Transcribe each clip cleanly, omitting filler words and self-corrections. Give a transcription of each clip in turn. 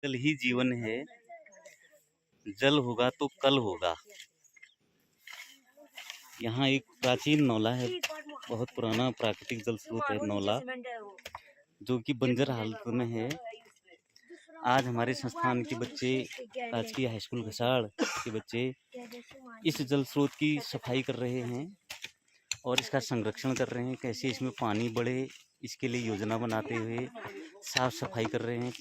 जल ही जीवन है, जल होगा तो कल होगा। यहाँ एक प्राचीन नौला है, बहुत पुराना प्राकृतिक जल स्रोत है नौला, जो कि बंजर हालत में है। आज हमारे संस्थान के बच्चे, राजकीय हाई स्कूल घसाड़ के बच्चे इस जल स्रोत की सफाई कर रहे हैं और इसका संरक्षण कर रहे हैं। कैसे इसमें पानी बढ़े, इसके लिए योजना बनाते हुए साफ सफाई कर रहे हैं।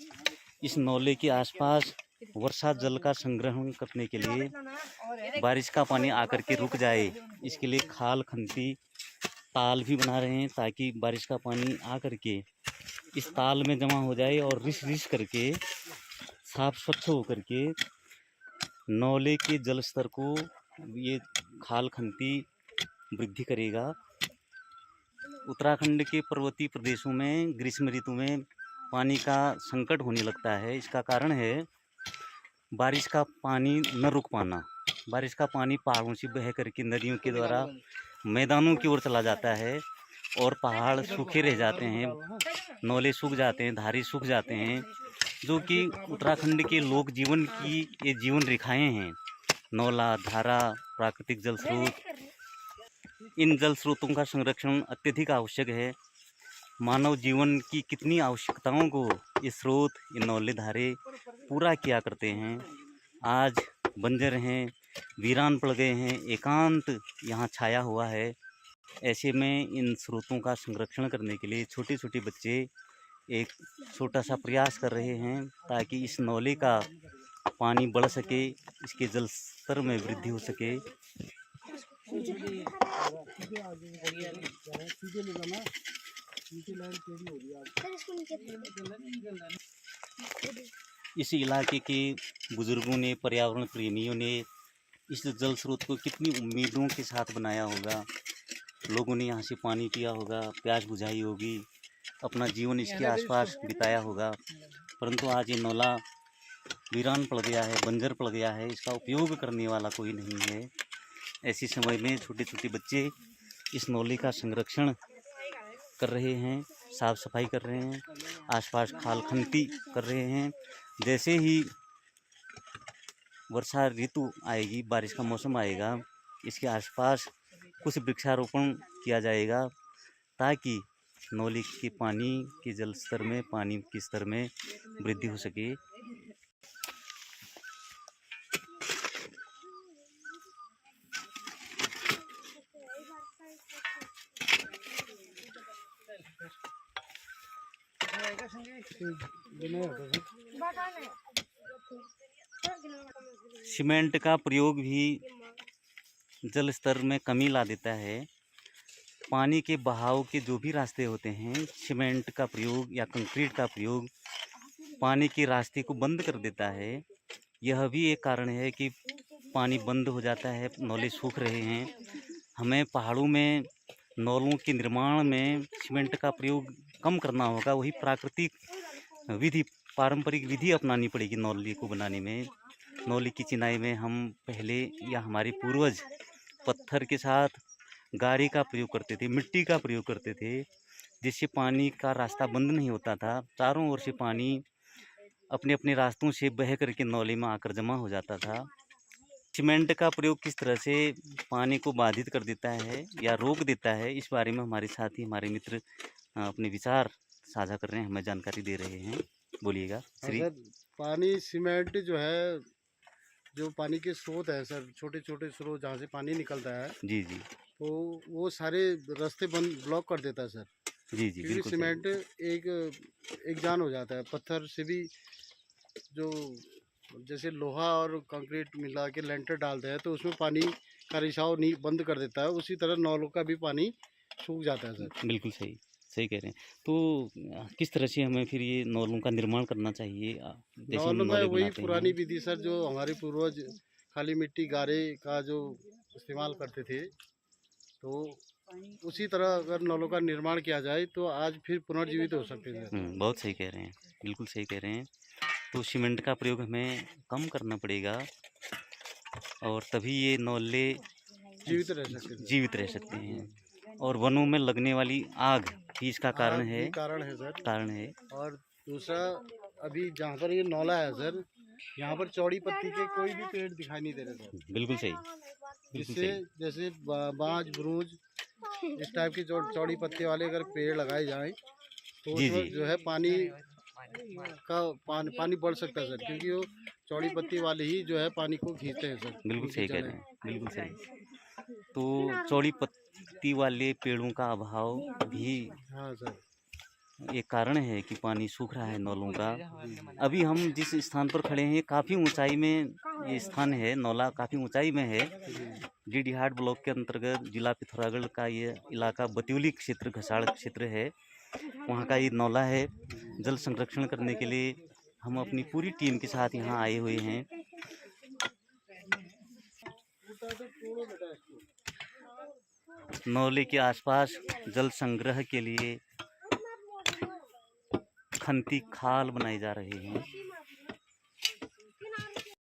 इस नौले के आसपास वर्षा जल का संग्रहण करने के लिए बारिश का पानी आकर के रुक जाए, इसके लिए खाल खंती ताल भी बना रहे हैं, ताकि बारिश का पानी आकर के इस ताल में जमा हो जाए और रिस रिस करके साफ स्वच्छ होकर के नौले के जल स्तर को ये खाल खंती वृद्धि करेगा। उत्तराखंड के पर्वतीय प्रदेशों में ग्रीष्म ऋतु में पानी का संकट होने लगता है। इसका कारण है बारिश का पानी न रुक पाना। बारिश का पानी पहाड़ों से बह करके नदियों के द्वारा मैदानों की ओर चला जाता है और पहाड़ सूखे रह जाते हैं, नौले सूख जाते हैं, धारी सूख जाते हैं, जो कि उत्तराखंड के लोक जीवन की ये जीवन रेखाएं हैं। नौला, धारा, प्राकृतिक जल स्रोत, इन जल स्रोतों का संरक्षण अत्यधिक आवश्यक है। मानव जीवन की कितनी आवश्यकताओं को ये स्रोत, ये नौले, धारे पूरा किया करते हैं। आज बंजर हैं, वीरान पड़ गए हैं, एकांत यहाँ छाया हुआ है। ऐसे में इन स्रोतों का संरक्षण करने के लिए छोटे छोटे बच्चे एक छोटा सा प्रयास कर रहे हैं, ताकि इस नौले का पानी बढ़ सके, इसके जल स्तर में वृद्धि हो सके। इस इलाके के बुजुर्गों ने, पर्यावरण प्रेमियों ने इस जल स्रोत को कितनी उम्मीदों के साथ बनाया होगा। लोगों ने यहाँ से पानी पिया होगा, प्यास बुझाई होगी, अपना जीवन इसके आसपास बिताया होगा, परंतु आज ये नौला वीरान पड़ गया है, बंजर पड़ गया है, इसका उपयोग करने वाला कोई नहीं है। ऐसे समय में छोटे छोटे बच्चे इस नौले का संरक्षण कर रहे हैं, साफ सफाई कर रहे हैं, आसपास खाल खंती कर रहे हैं। जैसे ही वर्षा ऋतु आएगी, बारिश का मौसम आएगा, इसके आसपास कुछ वृक्षारोपण किया जाएगा, ताकि नौले के पानी के जल स्तर में, पानी के स्तर में वृद्धि हो सके। सीमेंट का प्रयोग भी जल स्तर में कमी ला देता है। पानी के बहाव के जो भी रास्ते होते हैं, सीमेंट का प्रयोग या कंक्रीट का प्रयोग पानी के रास्ते को बंद कर देता है। यह भी एक कारण है कि पानी बंद हो जाता है, नौले सूख रहे हैं। हमें पहाड़ों में नौलों के निर्माण में सीमेंट का प्रयोग कम करना होगा। वही प्राकृतिक विधि, पारंपरिक विधि अपनानी पड़ेगी नौले को बनाने में। नौले की चिनाई में हम पहले या हमारे पूर्वज पत्थर के साथ गारे का प्रयोग करते थे, मिट्टी का प्रयोग करते थे, जिससे पानी का रास्ता बंद नहीं होता था। चारों ओर से पानी अपने अपने रास्तों से बह करके नौले में आकर जमा हो जाता था। सीमेंट का प्रयोग किस तरह से पानी को बाधित कर देता है या रोक देता है, इस बारे में हमारे साथी, हमारे मित्र अपने विचार साझा कर रहे हैं, हमें जानकारी दे रहे हैं। बोलिएगा श्री। सर, पानी सीमेंट जो है, जो पानी के स्रोत है सर, छोटे छोटे स्रोत जहाँ से पानी निकलता है, जी जी तो वो सारे रास्ते बंद ब्लॉक कर देता है सर। जी जी, क्योंकि बिल्कुल सीमेंट एक जान हो जाता है। पत्थर से भी जो जैसे लोहा और कंक्रीट मिला के लेंटर डालते हैं, तो उसमें पानी का रिसाव नहीं बंद कर देता है। उसी तरह नौलों का भी पानी सूख जाता है सर। बिल्कुल सही, सही कह रहे हैं। तो किस तरह से हमें फिर ये नौलों का निर्माण करना चाहिए, जैसे हम नौल में नौले वही बनाते पुरानी हैं? विधि सर, जो हमारे पूर्वज खाली मिट्टी गारे का जो इस्तेमाल करते थे, तो उसी तरह अगर नौलों का निर्माण किया जाए तो आज फिर पुनर्जीवित हो सकते हैं सर। बहुत सही कह रहे हैं, बिल्कुल सही कह रहे हैं। तो सीमेंट का प्रयोग हमें कम करना पड़ेगा और तभी ये नौले जीवित रह सकते हैं सर। जीवित रह सकते हैं। और वनों में लगने वाली आग भी इसका कारण आग है, भी कारण है सर। कारण है। और दूसरा, अभी जहाँ पर ये नौला है सर, यहाँ पर चौड़ी पत्ती के कोई भी पेड़ दिखाई नहीं दे रहे सर। बिल्कुल सही, बिल्कुल जिससे सही। जैसे बांज ब्रूज इस टाइप की चौड़ी पत्ती वाले अगर पेड़ लगाए जाएं तो जी, उसमें जी। जो है पानी बढ़ सकता है सर, क्योंकि वो चौड़ी पत्ती वाले ही जो है पानी को खींचते हैं सर। बिल्कुल उनकी सही कह जड़ें। रहे हैं, बिल्कुल सही। तो चौड़ी पत्ती वाले पेड़ों का अभाव भी हाँ सर। एक कारण है कि पानी सूख रहा है नौलों का। अभी हम जिस स्थान पर खड़े हैं काफ़ी ऊंचाई में ये स्थान है, नौला काफ़ी ऊंचाई में है। डीडीहाट ब्लॉक के अंतर्गत जिला पिथौरागढ़ का ये इलाका बत्यूली क्षेत्र, घसाड़ क्षेत्र है, वहाँ का ये नौला है। जल संरक्षण करने के लिए हम अपनी पूरी टीम के साथ यहाँ आए हुए हैं। नौले के आसपास जल संग्रह के लिए खनती खाल बनाई जा रही हैं।